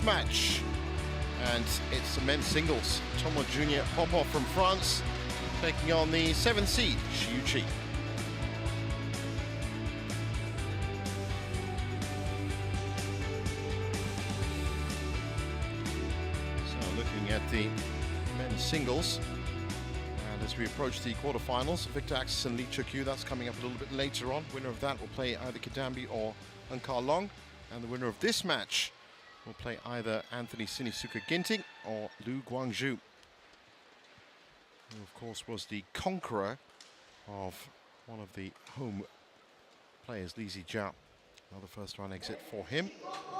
match. And it's the men's singles. Toma Jr. Popov from France taking on the 7th seed, Xiu. So looking at the men's singles. And as we approach the quarterfinals, Victor Axis and Lee Chuk-yu, that's coming up a little bit later on. Winner of that will play either Kidambi or Ankar Long. And the winner of this match will play either Anthony Sinisuka Ginting or Lu Guangzhou, who of course was the conqueror of one of the home players, Li Zijiao. Another first round exit for him. So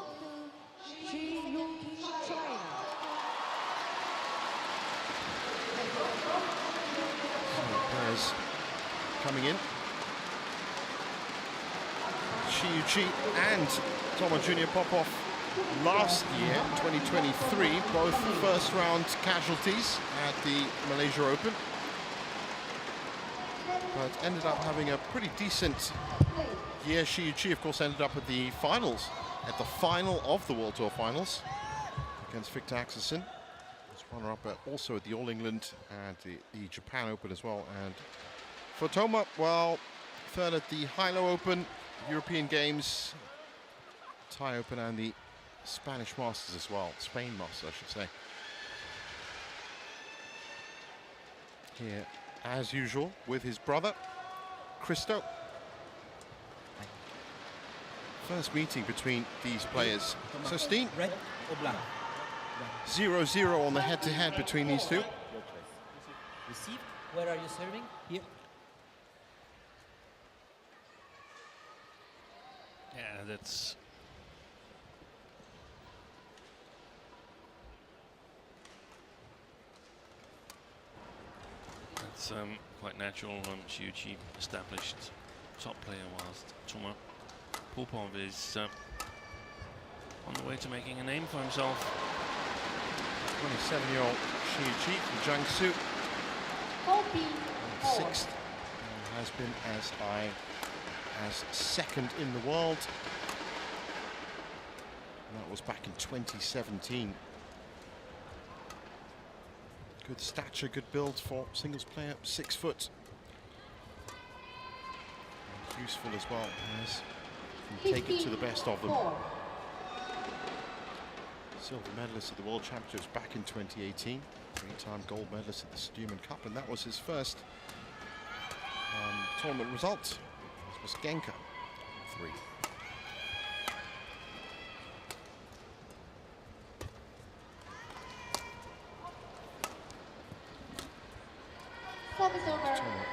players coming in. Xiu and Toma Jr. Popov last year, 2023, both first round casualties at the Malaysia Open, but ended up having a pretty decent year. Xiu, of course, ended up at the finals, at the final of the World Tour finals against Victor Axelsen. Was runner-up also at the All England and the Japan Open as well. And for Toma, well, third at the Hilo Open, European Games, Thai Open, and the Spanish Masters as well, Spain Masters, I should say. Here, as usual, with his brother, Christo. First meeting between these players. So, Steen, 0-0 on the head-to-head between these two. Received. Where are you serving? Here. Yeah, that's quite natural. Xiu established top player, whilst Toma Popov is on the way to making a name for himself. 27-year-old Xiu from Jiangsu, sixth, and has been as high as second in the world. And that was back in 2017. Good stature, good build for singles player, 6 foot. And useful as well, as can take it to the best of them. Silver medalist at the World Championships back in 2018. 3-time gold medalist at the Sudirman Cup, and that was his first tournament result. This was Genka, 3.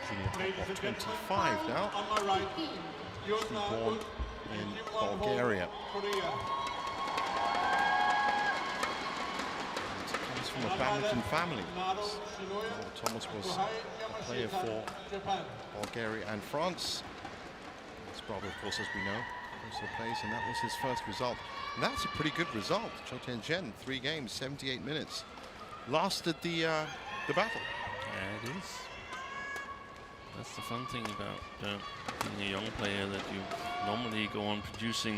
Junior Popov, 25 now. Born in Bulgaria. Comes from a badminton family. Thomas was a player for Bulgaria and France. His brother, of course, as we know, also plays, and that was his first result. And that's a pretty good result. CHN, 3 games, 78 minutes. Lasted the battle. Yeah, it is. That's the fun thing about being a young player, that you normally go on producing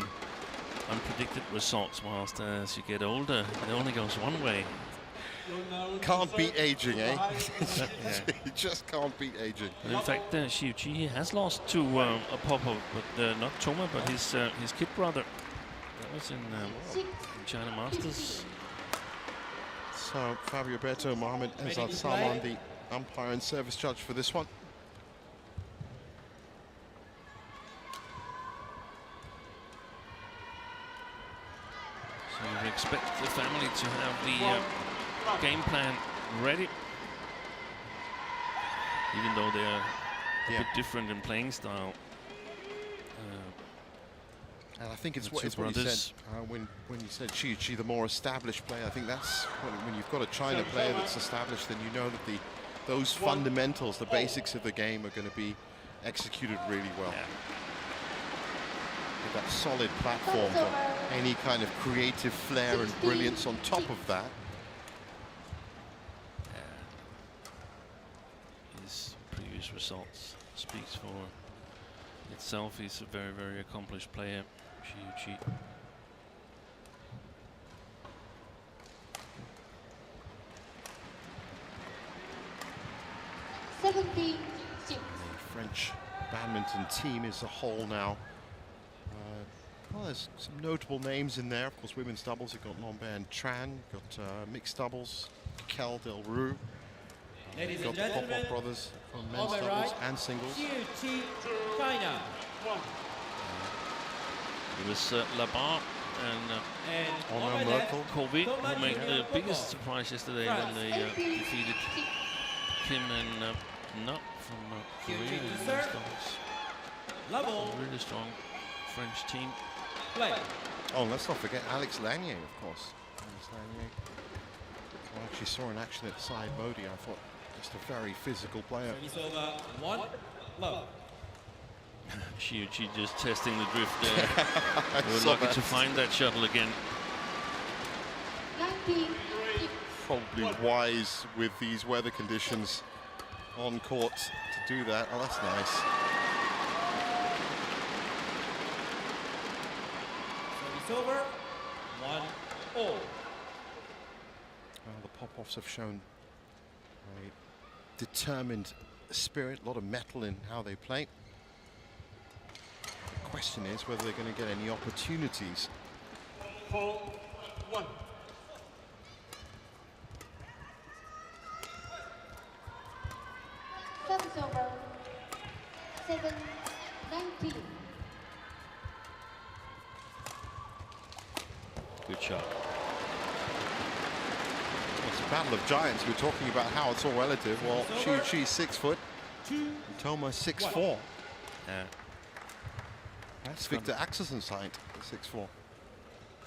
unpredicted results, whilst as you get older, it only goes one way. Can't beat aging, eh? You just can't beat aging. And in fact, Xiu has lost to Popov, but not Toma, but his kid brother. That was in China Masters. So Fabio Berto, Mohamed Ezad Salman, the umpire and service judge for this one. So you would expect the family to have the game plan ready, even though they are a bit different in playing style. And I think it's what he said when you said Xiu, the more established player. I think that's when you've got a China player that's established, then you know that those fundamentals, the basics of the game, are going to be executed really well. Yeah. With that solid platform for any kind of creative flair and brilliance on top of that. His previous results speaks for itself. He's a very, very accomplished player, Xiu. 17-6. The French badminton team as a whole now. Well, there's some notable names in there. Of course, women's doubles, you've got Lambert and Tran. You've got mixed doubles, Kel Del Rue. Ladies You've and got the gentlemen, Popov brothers on on men's my doubles right, and singles. CHN China. It was Labar and And on my Honor left, Merkel. Kobe Toma who made the Popov. biggest surprise yesterday when they defeated Kim and Nutt from Korea in men's doubles. level, Really strong French team. play. Oh, and let's not forget Alex Lanier, of course. Alex Lanier. I actually saw in action at Side Modi. I thought just a very physical player. Service over, 1 love. She just testing the drift there. They were saw lucky that. to find that shuttle again. 19-6. Probably wise with these weather conditions on court to do that. Oh, that's nice. Service over, 1-all. Well, the Popovs have shown a determined spirit, a lot of mettle in how they play. The question is whether they're going to get any opportunities. 4-1. Service over. 7-19. Good shot. It's a battle of giants. We're talking about how it's all relative. Well, she's 6 foot. 2, And Toma 6'4". Yeah. That's Victor Axelson's height, 6'4".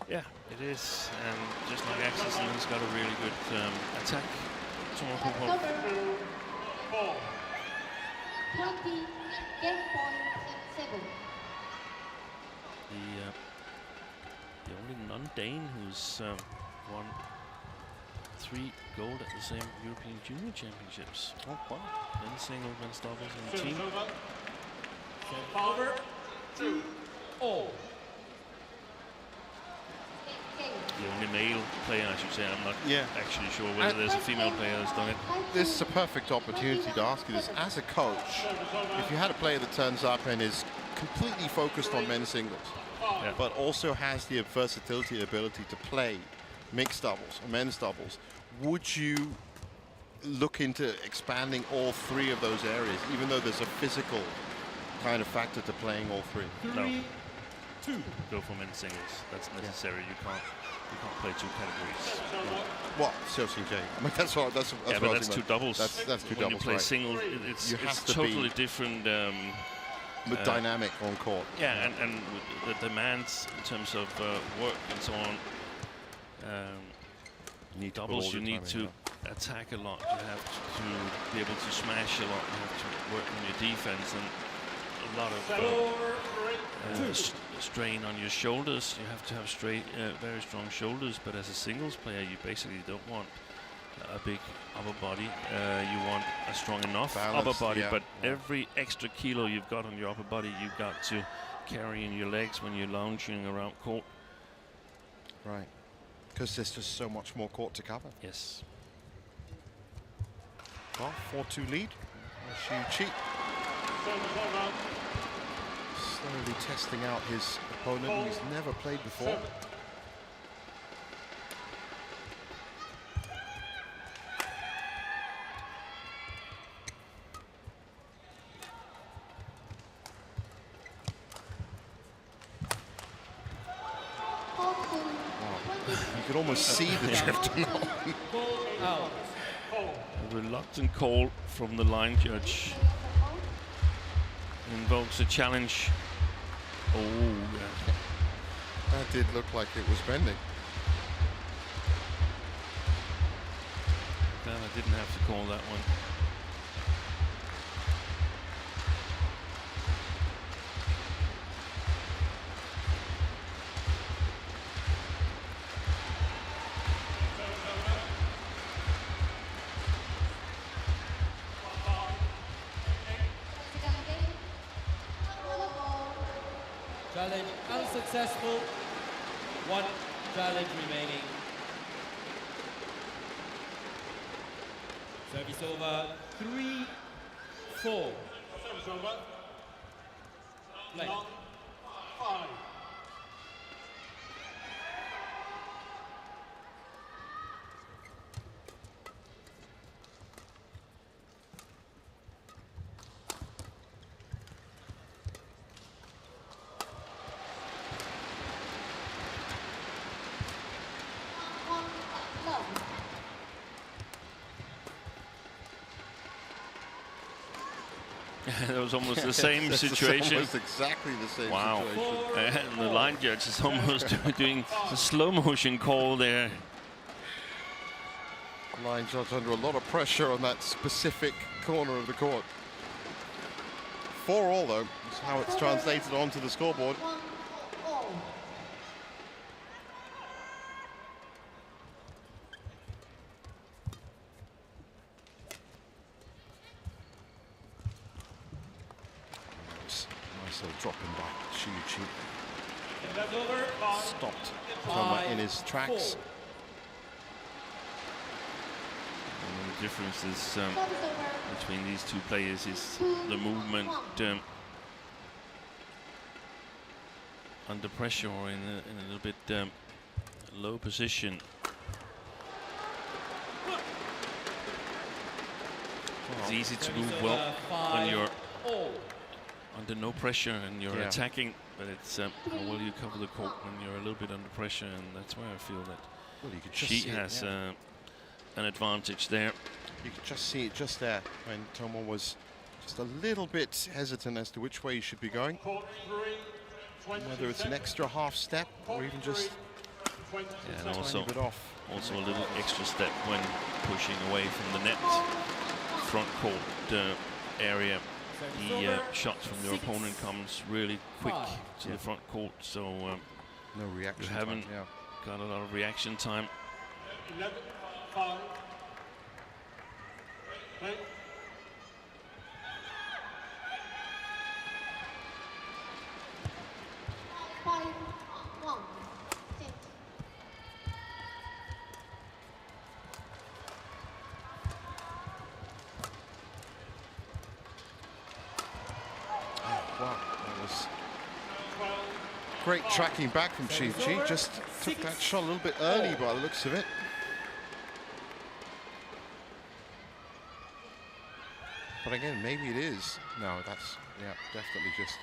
Yeah, it is. And just like Axelson, he's got a really good attack. Toma Service Popov. over. 4. 20. Game point 7. The only non-Dane who's won 3 gold at the same European Junior Championships. Oh, wow. Men's single, men's doubles, and Service team. over. service over, 2-all. Game. The only male player, I should say. I'm not Yeah. actually sure whether there's a female player that's done it. This is a perfect opportunity to ask you this. As a coach, if you had a player that turns up and is completely focused on men's singles, Yeah. but also has the versatility and ability to play mixed doubles or men's doubles, would you look into expanding all 3 of those areas, even though there's a physical kind of factor to playing all 3? No. 3-2. Go for men's singles. That's necessary. You can't play 2 categories. Well, seriously, Jay. I mean, that's what Yeah, I but was that's 2 thinking. doubles. That's 2 when doubles, you play right. single, it's You have to totally be- different. With dynamic on court. Yeah, and with the demands in terms of work and so on. You need to put Doubles, all you the need time in, to attack a lot. You have to be able to smash a lot. You have to work on your defense and a lot of strain on your shoulders. You have to have very strong shoulders. But as a singles player, you basically don't want a big upper body. You want a strong enough Balanced, upper body. yeah, But yeah. every extra kilo you've got on your upper body, you've got to carry in your legs when you're lounging around court. Right. Because there's just so much more court to cover. Yes. Well, 4-2 lead. Xiu Qi slowly testing out his opponent. He's never played before. You can almost see the drift now. Goal out. A reluctant call from the line judge invokes a challenge. Oh, yeah. That did look like it was bending. Then I didn't have to call that one. Challenge unsuccessful. 1 challenge remaining. Service over, 4. Play. That was almost the same situation. Almost exactly the same Wow. situation. And the line judge is almost doing a slow motion call there. Line judge under a lot of pressure on that specific corner of the court. 4-all though, is how it's translated onto the scoreboard. Nice little dropping back, Shiuchi. Stopped Toma in his tracks. And the difference is between these two players is the movement under pressure or in a little bit low position. It's easy to move well when you're under no pressure and you're attacking, but it's how well you cover the court when you're a little bit under pressure, and that's where I feel that Well, you could she has an advantage there. You could just see it just there when Toma was just a little bit hesitant as to which way he should be going. Whether it's an extra half step or even just and also a bit off. Also a little extra step when pushing away from the net front court area. The shots from your opponent comes really quick to the front court, so no reaction. You haven't got a lot of reaction time. 11-5. Wow, that was great tracking back from Chi. Just took that shot a little bit early by the looks of it. But again, maybe it is. No, that's, definitely just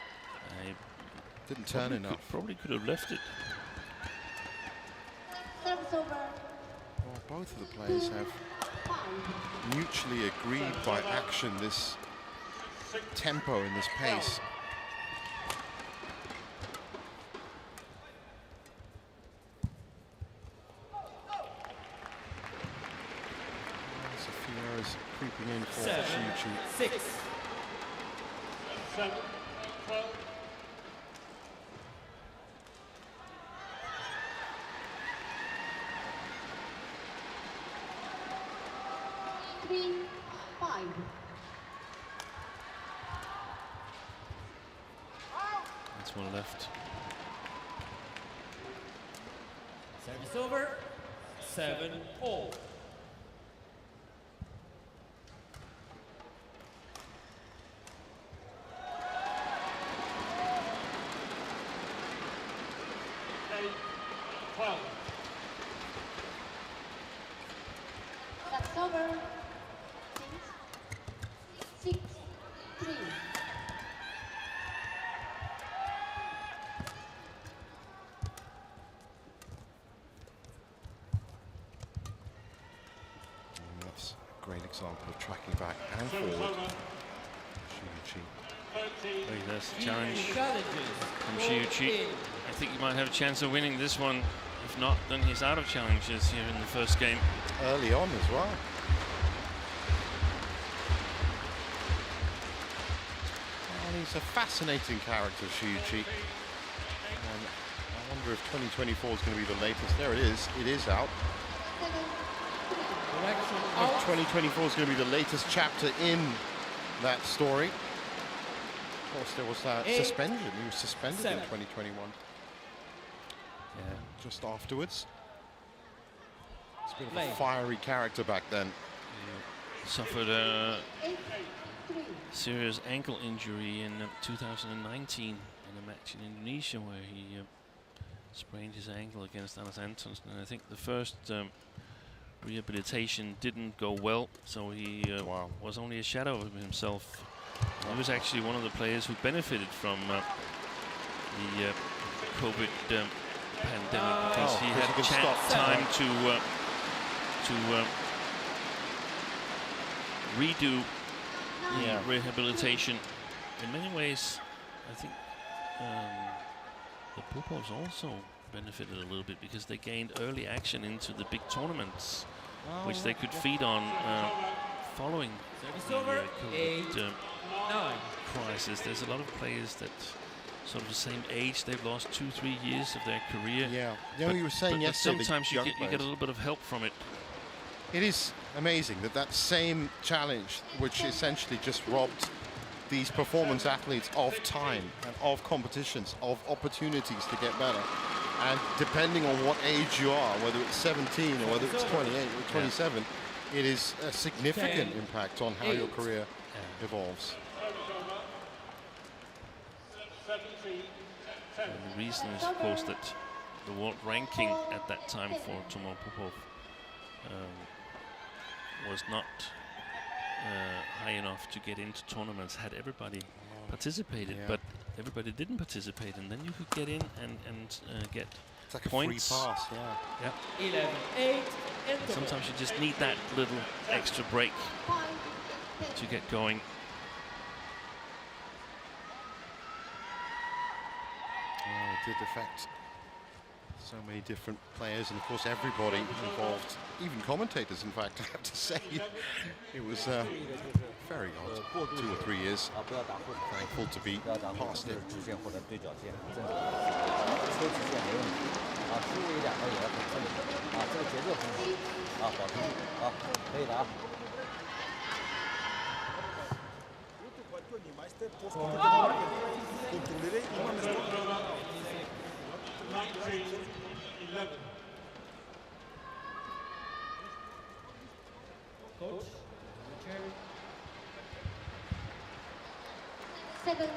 didn't turn enough. Probably could have left it. Well, both of the players have mutually agreed by action this tempo and this pace. Safira's creeping in for Shiuchi. 6. 7-12. That's one left. Service over. 7-all. That's over. 6-3. That's a great example of tracking back and forward. Shiuchi. Hey, that's the challenge Challenges. from Shiuchi. I think he might have a chance of winning this one. If not, then he's out of challenges here in the first game. Early on as well. And he's a fascinating character, Shiuchi. And I wonder if 2024 is going to be the latest. There it is. It is out. Correction. If 2024 is going to be the latest chapter in that story. Of course, there was that suspension. He was suspended in 2021. Yeah, just afterwards. It's a bit of a fiery character back then. Suffered a serious ankle injury in 2019 in a match in Indonesia where he sprained his ankle against Anders Antonsen. And I think the first rehabilitation didn't go well, so he was only a shadow of himself. He was actually one of the players who benefited from the COVID pandemic because he had time to redo the rehabilitation. In many ways, I think the Popovs also benefited a little bit because they gained early action into the big tournaments, which they could feed on following the COVID crisis. There's a lot of players that sort of the same age, they've lost 2-3 years of their career. Yeah, you were saying yesterday. Sometimes you get a little bit of help from it. It is amazing that same challenge, which essentially just robbed these performance athletes of time and of competitions, of opportunities to get better. And depending on what age you are, whether it's 17 or whether it's 28 or 27, it is a significant impact on how your career evolves. And the reason is, of course, that the world ranking at that time for Toma Popov was not high enough to get into tournaments had everybody participated, but everybody didn't participate, and then you could get in and get it's like points. A free pass, 11-8. Sometimes you just need that little extra break to get going. It did affect so many different players, and of course everybody involved, even commentators, in fact, I have to say. It was very odd. 2 or 3 years. Thankful to be past it. Coach, 7-10.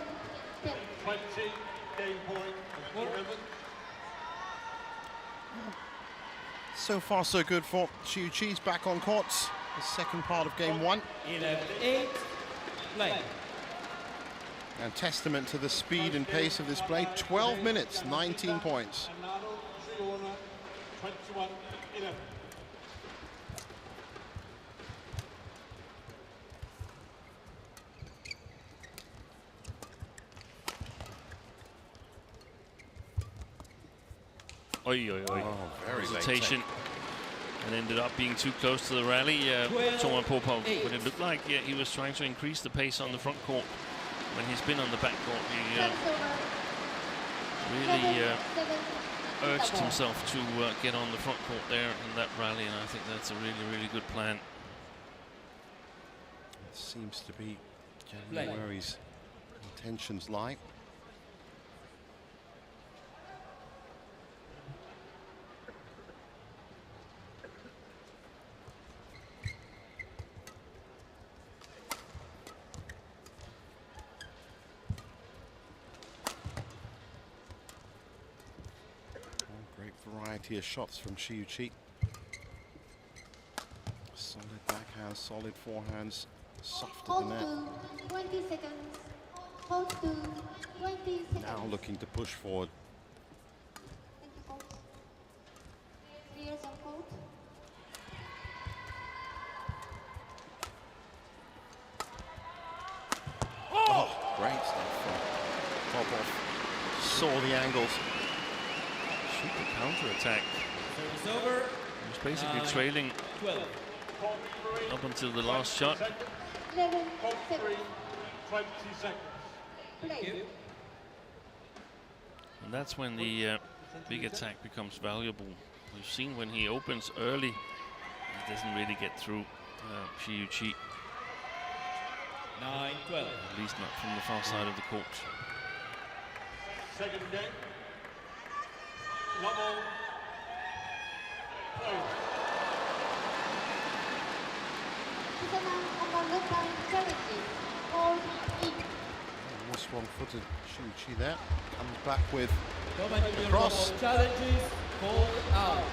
20, game point, 11. So far, so good for Xiu Chi's back on court. The second part of game 1. 11-8. Play. And testament to the speed and pace of this play. 12 minutes, 19 points. 21-11. Very hesitation, and ended up being too close to the rally. Toma Popov, but it looked like he was trying to increase the pace on the front court. When he's been on the back court, he really urged himself to get on the front court there in that rally, and I think that's a really, really good plan. It seems to be generally where his intentions lie. Variety of shots from Xiu Chi. Solid backhand, solid forehands, soft at the net. 20 seconds. Hold to 20 seconds. Now looking to push forward. Thank you, coach. Clears on court. Oh, great stuff from Popov. Saw the angles. Super counter-attack. Service over. He was basically trailing 12. up until the last shot. 11 20 seconds. seconds. Play. And that's when the big attack becomes valuable. We've seen when he opens early, he doesn't really get through Xiu Chi. 9-12. At least not from the far side of the court. Second game. Level. Play. Pesanan nomor 8 challenges. More strong-footed Shu-Chi there. Comes back with Toma the cross. challenges called out.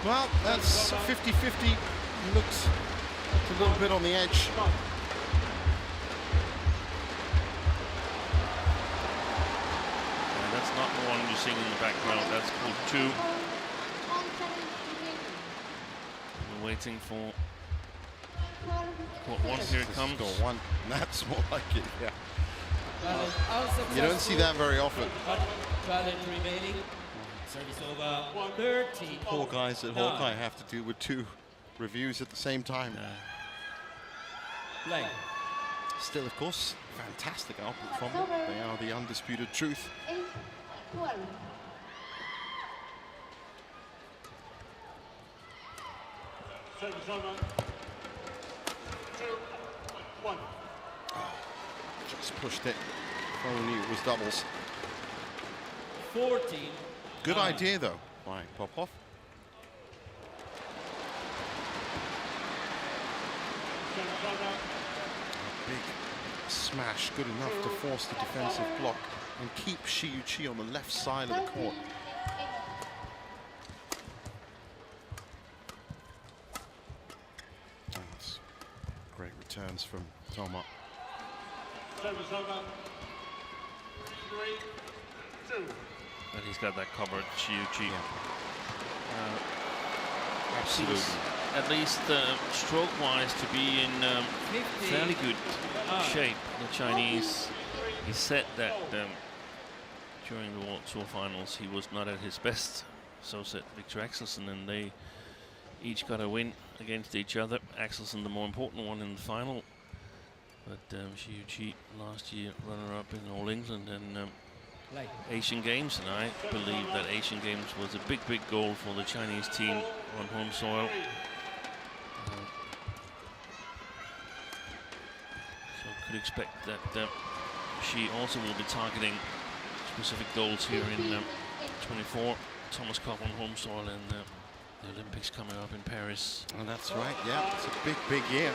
Well, that's 50-50. He looks a little bit on the edge. And that's not the one you're seeing in the background. That's called 2. We're waiting for court 1. Here it comes. Score 1. That's more like it, yeah. Challenge You don't see that very often. Challenge remaining. Service over 30. Poor guys at Hawkeye have to deal with 2 reviews at the same time. Play. Still, of course, fantastic output from them. They are the undisputed truth. 8-12. Service over. 2-1. Just pushed it. If only it was doubles. 14. Good idea, though, by Popov. Service over. Big smash, good enough to force the defensive block and keep Shu-Chi on the left side of the court. Oh, that's great returns from Toma. Service over. 3-2. But he's got that covered, Shu-Chi. Absolutely. At least stroke-wise to be in fairly good shape. The Chinese, he said that during the World Tour finals he was not at his best. So said Victor Axelsen, and they each got a win against each other. Axelsen the more important one in the final. But Shu-Chi last year runner-up in All England and Asian Games, and I believe that Asian Games was a big goal for the Chinese team on home soil. So could expect that she also will be targeting specific goals here in 24 Thomas Cup on home soil and the Olympics coming up in Paris. Oh, that's right, yeah, it's a big year.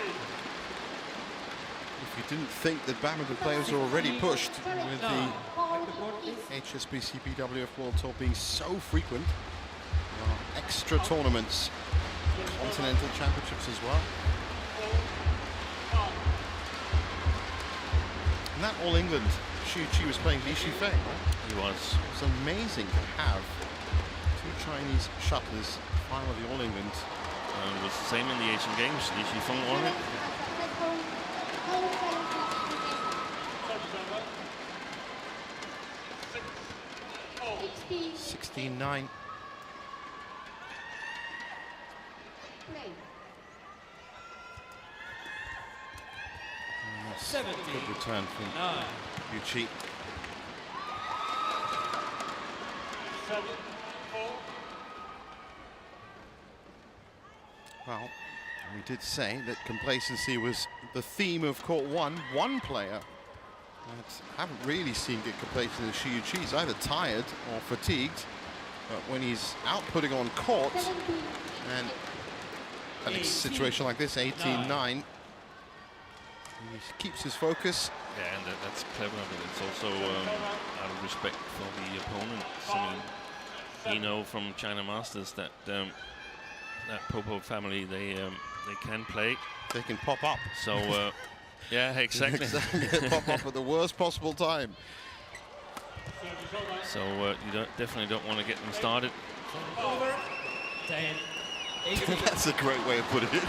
If you didn't think that badminton players are already pushed with the HSBC BWF World Tour being so frequent, extra tournaments, continental championships as well. And that All England, Shu-Chi was playing Li Shifei. He was. It was amazing to have 2 Chinese shuttlers final of the All England. It was the same in the Asian Games. Li Shifeng won it. 16-9. Good return from Shu-Chi. 7-4. Well, we did say that complacency was the theme of court 1. One player that haven't really seen get complacent in Shu-Chi. He's either tired or fatigued, but when he's outputting on court and a situation like this, 18-9, he keeps his focus. Yeah, and that's clever, but it's also out of respect for the opponent. I mean, you know from China Masters that that Popov family, they can play. They can pop up. So yeah, exactly. Exactly. Pop up at the worst possible time. So you definitely don't want to get them started. Over 10. 18. That's a great way of putting it.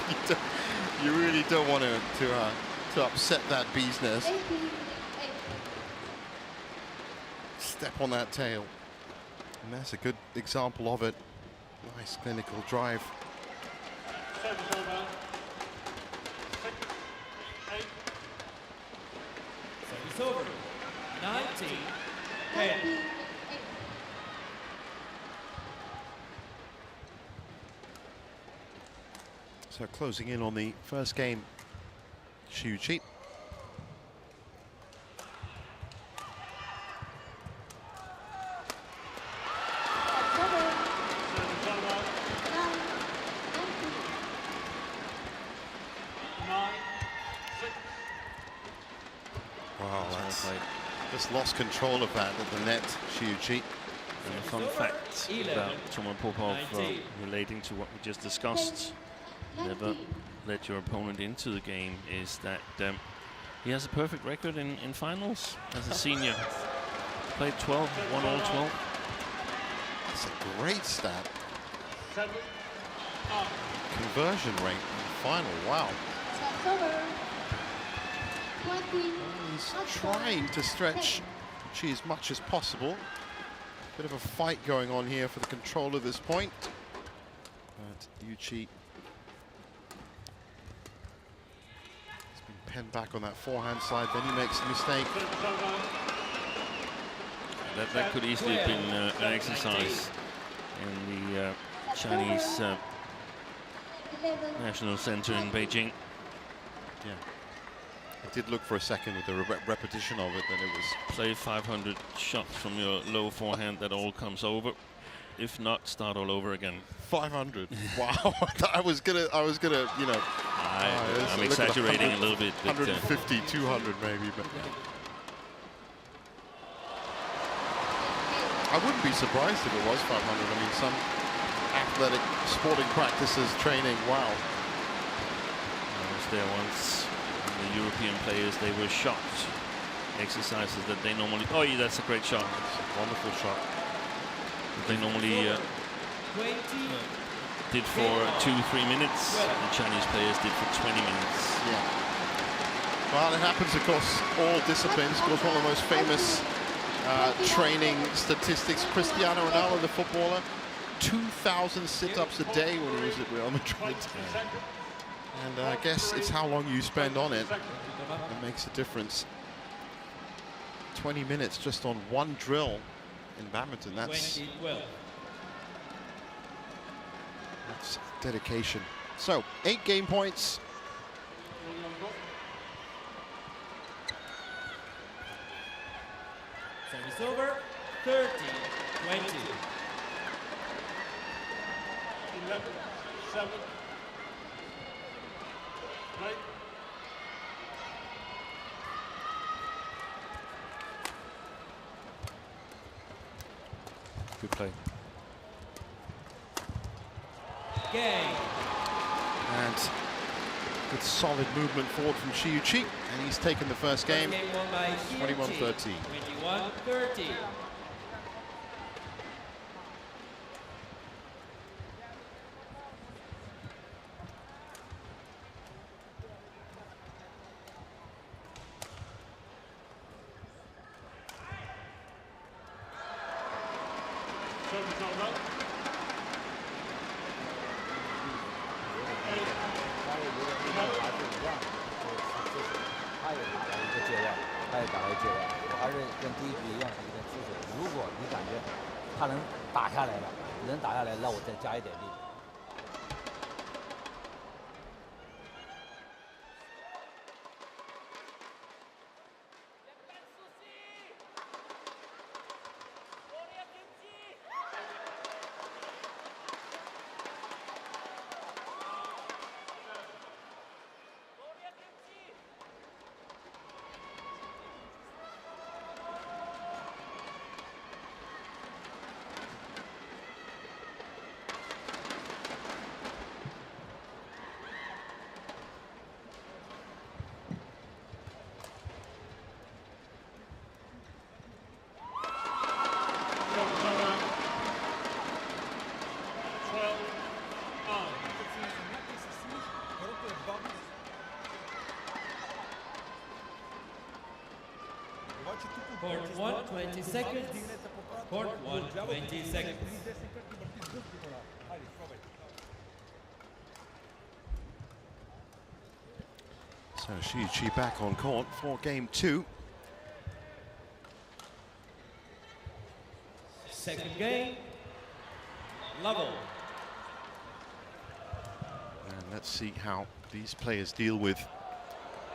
You really don't want to upset that bee's nest. Step on that tail. And that's a good example of it. Nice clinical drive. Service over. 6-8. Service over 19. 10. So closing in on the first game, Shu-Chi. Oh, Well that's played. just lost control of that at the net, Shiuchi. And a fun fact about Toma Popov relating to what we just discussed, never let your opponent into the game, is that he has a perfect record in finals as a senior. Played 12, won all 12. That's a great stat. 7 up. Conversion rate in the final, wow. That's over. 20. He's trying to stretch Chi as much as possible. Bit of a fight going on here for the control of this point. But Yuchi has been penned back on that forehand side, then he makes a mistake. That could easily have been an exercise in the Chinese 11. National Center in Beijing. Yeah. I did look for a second with the repetition of it, then it was Play 500 shots from your low forehand, that all comes over. If not, start all over again. 500. Wow. I was gonna, you know. I'm exaggerating a little bit. But, 150, 200 maybe, but I wouldn't be surprised if it was 500. I mean, some athletic sporting practices, training, wow. I was there once. The European players, they were shocked. Exercises that they normally, oh yeah, that's a great shot. It's a wonderful shot. They normally did for 2-3 minutes. The Chinese players did for 20 minutes. Yeah. Well, it happens across all disciplines. Of course, one of the most famous training statistics, Cristiano Ronaldo, the footballer, 2,000 sit-ups a day when he was at Real Madrid. And I guess it's how long you spend on it that makes a difference. 20 minutes just on one drill in badminton. That's dedication. So 8 game points. Service over. 30, 20. 11, 7. Right. Good play. Game. And good solid movement forward from Shiuchi. And he's taken the first game. Game won by 21-13. 21-30. Service over. 他也打了一个界外，我还是跟第一局一样是一个姿势。如果你感觉他能打下来了，能打下来，那我再加一点力。Court 1, 20 seconds. Court 1, 20 seconds. So Shiuchi back on court for game 2. Second game. Level. And let's see how these players deal with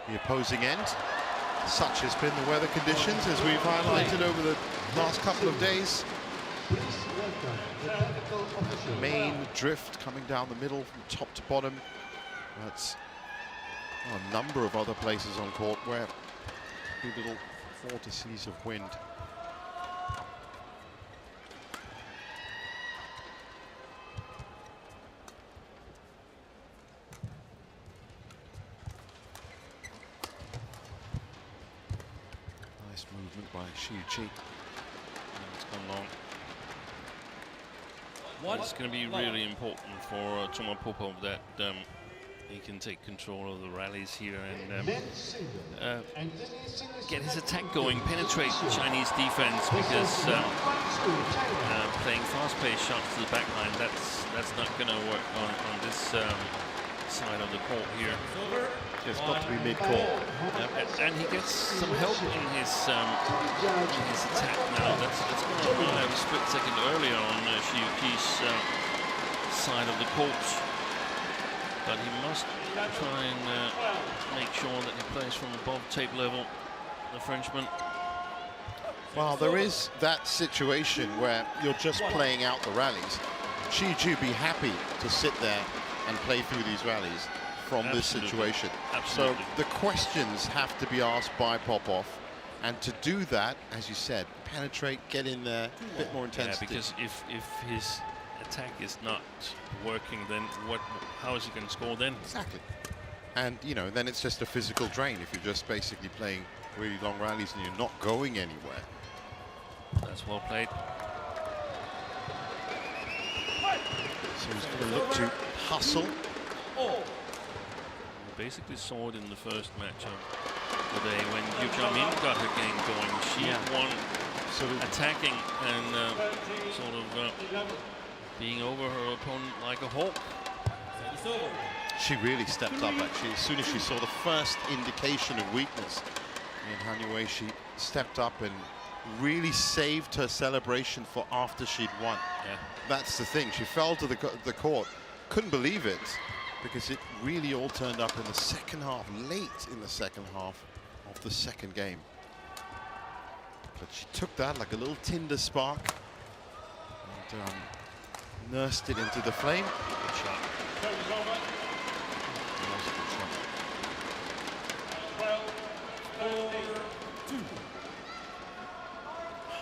the opposing end. Such has been the weather conditions as we've highlighted over the last couple of days. Main drift coming down the middle from top to bottom. That's a number of other places on court where a little vortices of wind. Nice movement by Xiuqi. It's gone long. It's going to be really important for Toma Popov that he can take control of the rallies here and get his attack going, penetrate the Chinese defense, because playing fast-paced shots to the back line, that's not going to work on this side of the court here. It's got to be mid-court. And he gets some help in his attack now. That's going to arrive a split second earlier on Xiuqi's side of the court. But he must try and make sure that he plays from above tape level, the Frenchman. Well, there is that situation where you're just playing out the rallies. Xiuqi be happy to sit there and play through these rallies from this situation. Absolutely. So the questions have to be asked by Popov. And to do that, as you said, penetrate, get in there, a bit more intensity. Yeah, because if his attack is not working, then how is he going to score then? Exactly. And, you know, then it's just a physical drain if you're just basically playing really long rallies and you're not going anywhere. That's well played. So he's going to look to hustle. We basically saw it in the first matchup today when Yu Jiamin got her game going. She won attacking and sort of being over her opponent like a hawk. She really stepped up, actually. As soon as she saw the first indication of weakness in Han Yue, she stepped up and really saved her celebration for after she'd won. Yeah. That's the thing. She fell to the court. Couldn't believe it, because it really all turned up in the second half, late in the second half of the second game. But she took that like a little tinder spark and nursed it into the flame. Good shot.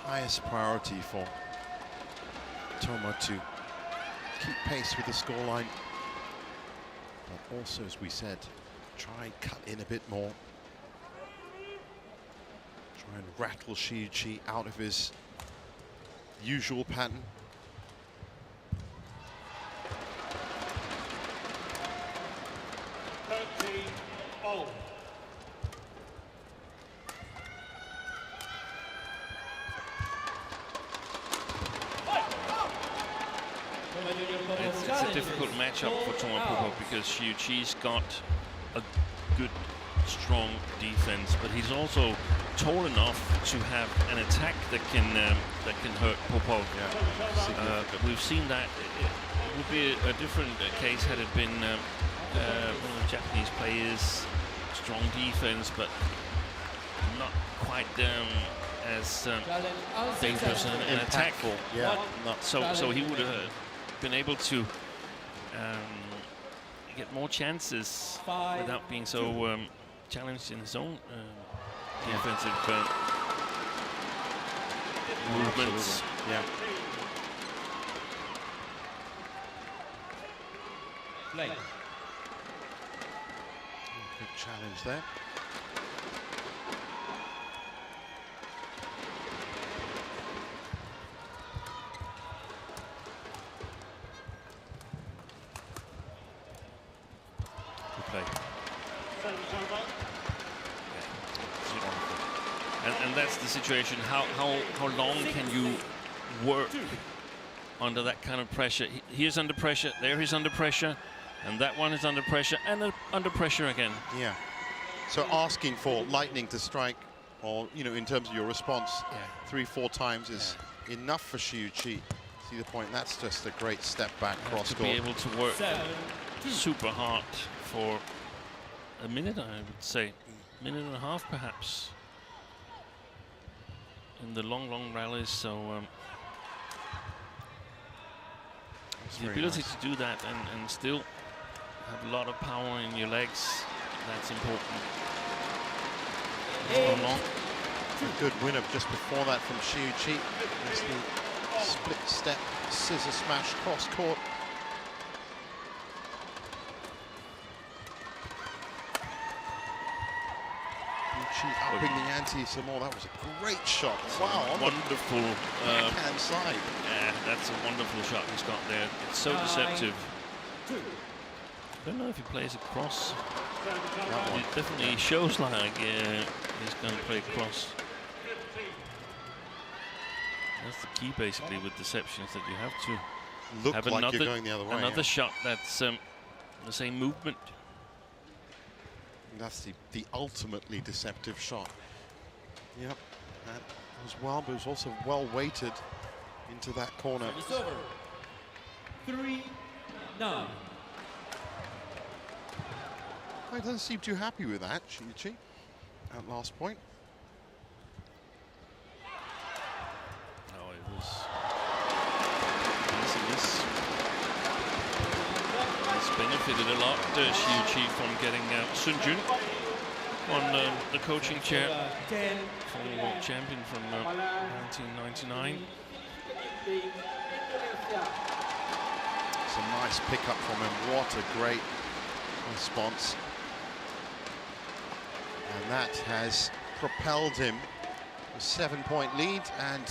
Highest priority for Toma to keep pace with the scoreline, but also, as we said, try and cut in a bit more. Try and rattle Xiuqi out of his usual pattern. It's a difficult matchup for Toma Popov because Xiuqi's got a good, strong defense, but he's also tall enough to have an attack that can hurt Popov. We've seen that. It would be a different case had it been one of the Japanese players, strong defense, but not quite as dangerous and attackful. Yeah. So he would have been able to get more chances without being so challenged in his own defensive movements. Yeah. Play. Good challenge there. And that's the situation. How long can you work under that kind of pressure? Here's under pressure, there he's under pressure, and that one is under pressure, and under pressure again. Yeah. So asking for lightning to strike, or, you know, in terms of your response, 3-4 times is enough for Xiuqi. See the point? That's just a great step back cross court. To be able to work super hard for a minute, I would say, minute and a half perhaps, in the long rallies. So the ability to do that and still have a lot of power in your legs, that's important. A good winner just before that from Shiuchi. That's the split step scissor smash cross court. Upping the ante some more. That was a great shot. Wow, wonderful backhand side. Yeah, that's a wonderful shot he's got there. It's so deceptive. I don't know if he plays a cross. It definitely shows like he's going to play cross. That's the key, basically, with deceptions, that you have to look have like you're going the other way. Another shot that's the same movement. That's the ultimately deceptive shot. Yep, that was well, but it was also well weighted into that corner. It's over. 3-9. He doesn't seem too happy with that, Shiuchi, at last point. Oh, it was this. He's benefited a lot, Shiuchi, from getting Sun Jun on the coaching chair. Former world champion from 1999. It's a nice pickup from him. What a great response. And that has propelled him a 7-point lead and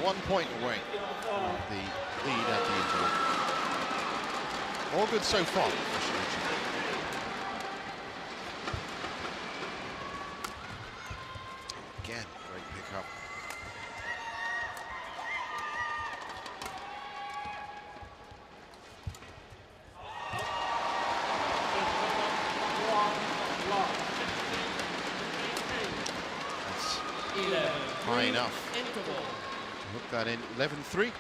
1 point away from the lead at the interval. All good so far for Shiuchi. Again, great pickup. That's high enough to hook that in. 11-3.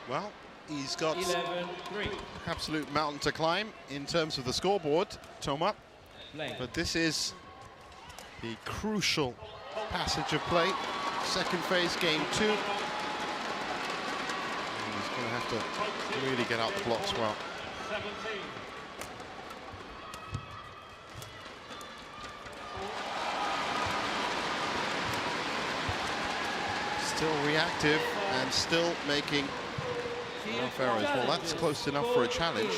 Well, he's got 11-3. absolute mountain to climb in terms of the scoreboard, Toma. But this is the crucial passage of play. Second phase, game 2. And he's going to have to really get out the blocks well. 17. Still reactive and still making enough errors. Well, that's close enough for a challenge.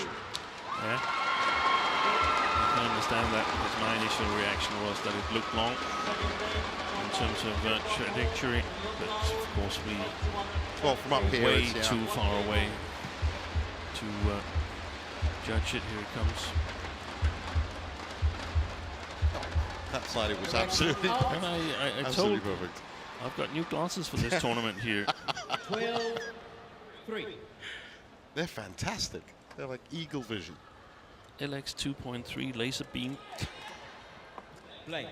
Yeah. I can understand that, because my initial reaction was that it looked long in terms of trajectory, but of course we from up here, way too far away to judge it. Here it comes. That side, it was absolutely, And I absolutely told, perfect. I've got new glasses for this tournament here. 12-3. They're fantastic. They're like eagle vision. LX 2.3 laser beam. Play.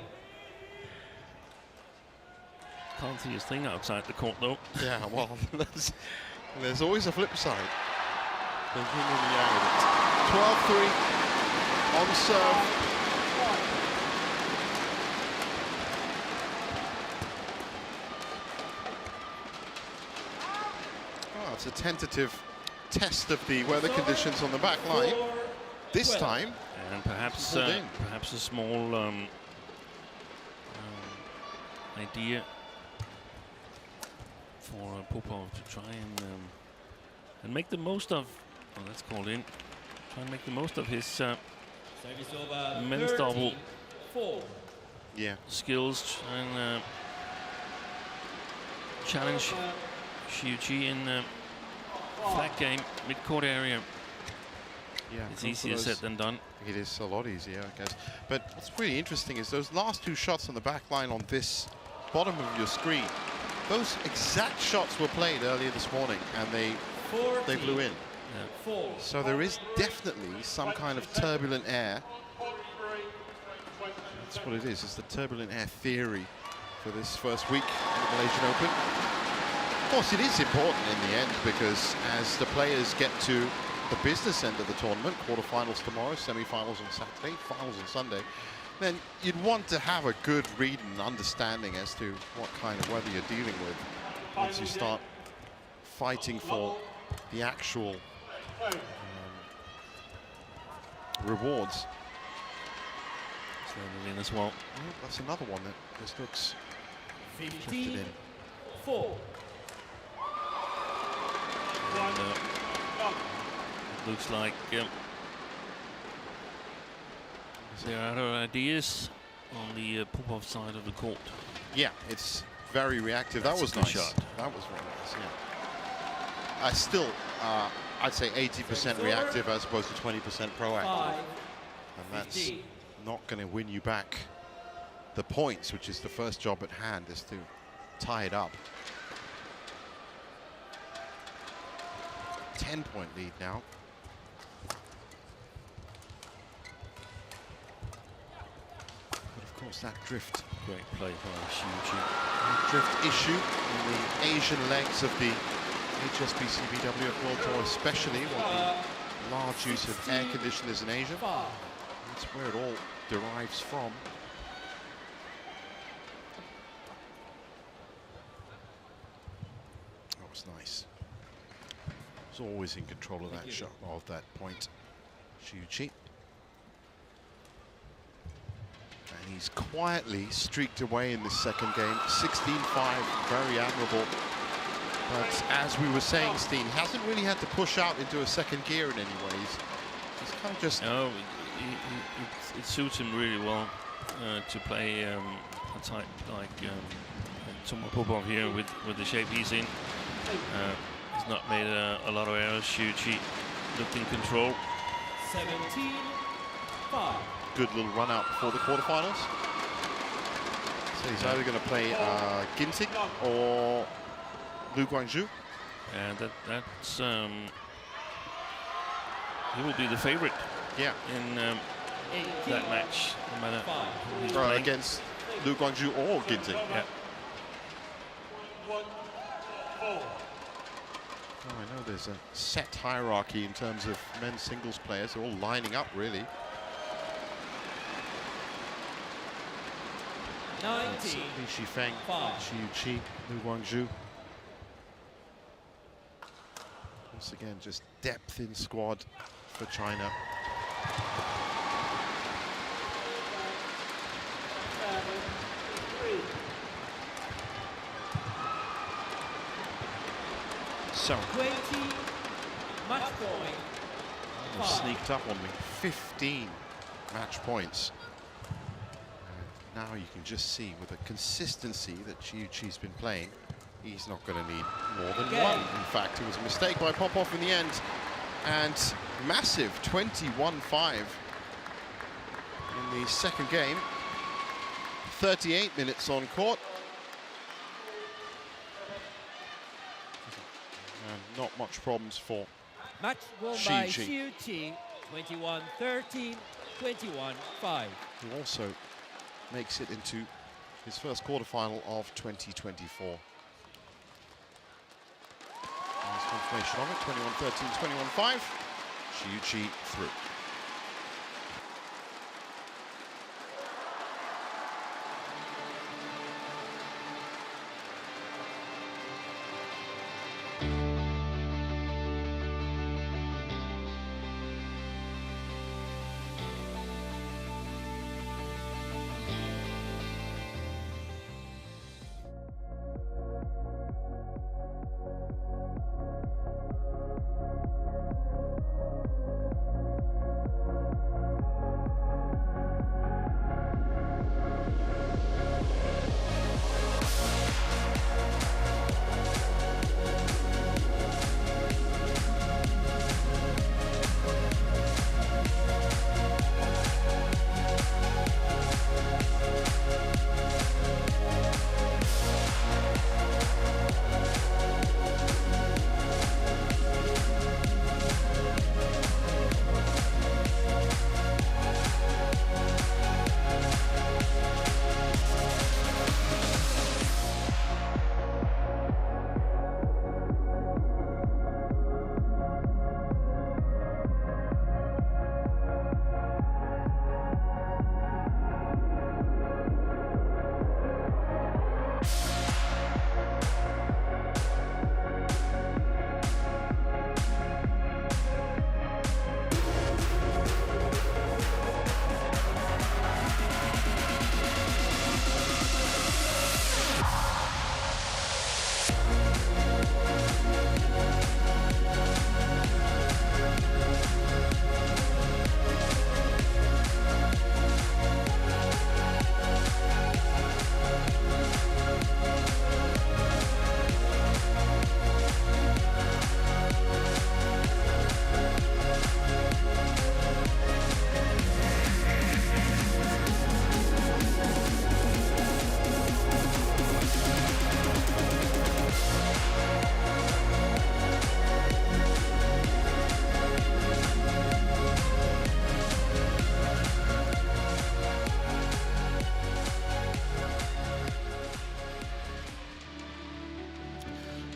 Can't see his thing outside the court though. Yeah, well, there's always a flip side. The yin and the yang of it. 12-3 on serve. Oh, it's a tentative test of the weather conditions on the back line. This time, And perhaps perhaps a small idea for Popov to try and make the most of. Well, that's called in. Try and make the most of his Service over. men's double 13-4. yeah, skills, and challenge Xiuqi in flat game, mid-court area. Yeah, It's easier said than done. It is a lot easier, I guess. But what's really interesting is those last two shots on the back line on this bottom of your screen. Those exact shots were played earlier this morning, and they blew in. Yeah. So there is definitely some kind of turbulent air. That's what it is. It's the turbulent air theory for this first week in the Malaysian Open. Of course, it is important in the end, because as the players get to the business end of the tournament, quarterfinals tomorrow, semi-finals on Saturday, finals on Sunday, then you'd want to have a good read and understanding as to what kind of weather you're dealing with once you start fighting for the actual rewards. In as well. Oh, that's another one that just looks drifted in. 15-4. Looks like there are other ideas on the Popov side of the court. Yeah, it's very reactive. That's that was a good nice. shot. That was very nice, yeah. Still, I'd say 80% reactive as opposed to 20% proactive. And that's not going to win you back the points, which is the first job at hand, is to tie it up. 10-point lead now. But of course, that drift. Great play by Xiuqi. Drift issue in the Asian legs of the HSBC BWF World Tour, especially with the large use of air conditioners in Asia. That's where it all derives from. That was nice. Was always in control of that shot, of that point. Xiuqi. And he's quietly streaked away in this second game. 16-5, very admirable. But as we were saying, Steen hasn't really had to push out into a second gear in any ways. He's kind of just... No, it suits him really well to play a type like Toma Popov here with the shape he's in. He's not made a lot of errors. Xiuqi looked in control. 17-5. Good little run out before the quarterfinals. So he's either going to play Ginting or Lu Guangzhou. And that's he will be the favorite. Yeah. In that match, no matter who he's playing. Against Lu Guangzhou or Ginting. Yeah. Oh, I know there's a set hierarchy in terms of men's singles players. They're all lining up, really. 19. Li Shifeng, Xiuqi, Lu Guangzhou. Once again, just depth in squad for China. So 20 match point. sneaked up on me. 15 match points. And now you can just see with the consistency that Xiuqi's been playing, he's not going to need more than one. In fact, it was a mistake by Popov in the end. And massive 21-5 in the second game. 38 minutes on court. And not much problems for Match won by Xiuqi. Xiuqi. 21-13, 21-5. Who also makes it into his first quarterfinal of 2024. Nice confirmation of it, 21-13, 21-5. Xiuqi through.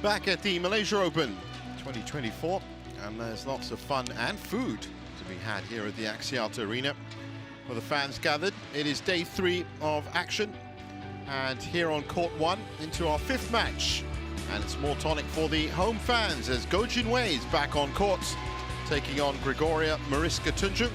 Back at the Malaysia Open 2024, and there's lots of fun and food to be had here at the Axiata Arena. For the fans gathered, it is day 3 of action, and here on court 1 into our 5th match. And it's more tonic for the home fans as Go Jin Wei is back on court, taking on Gregoria Mariska Tunjung.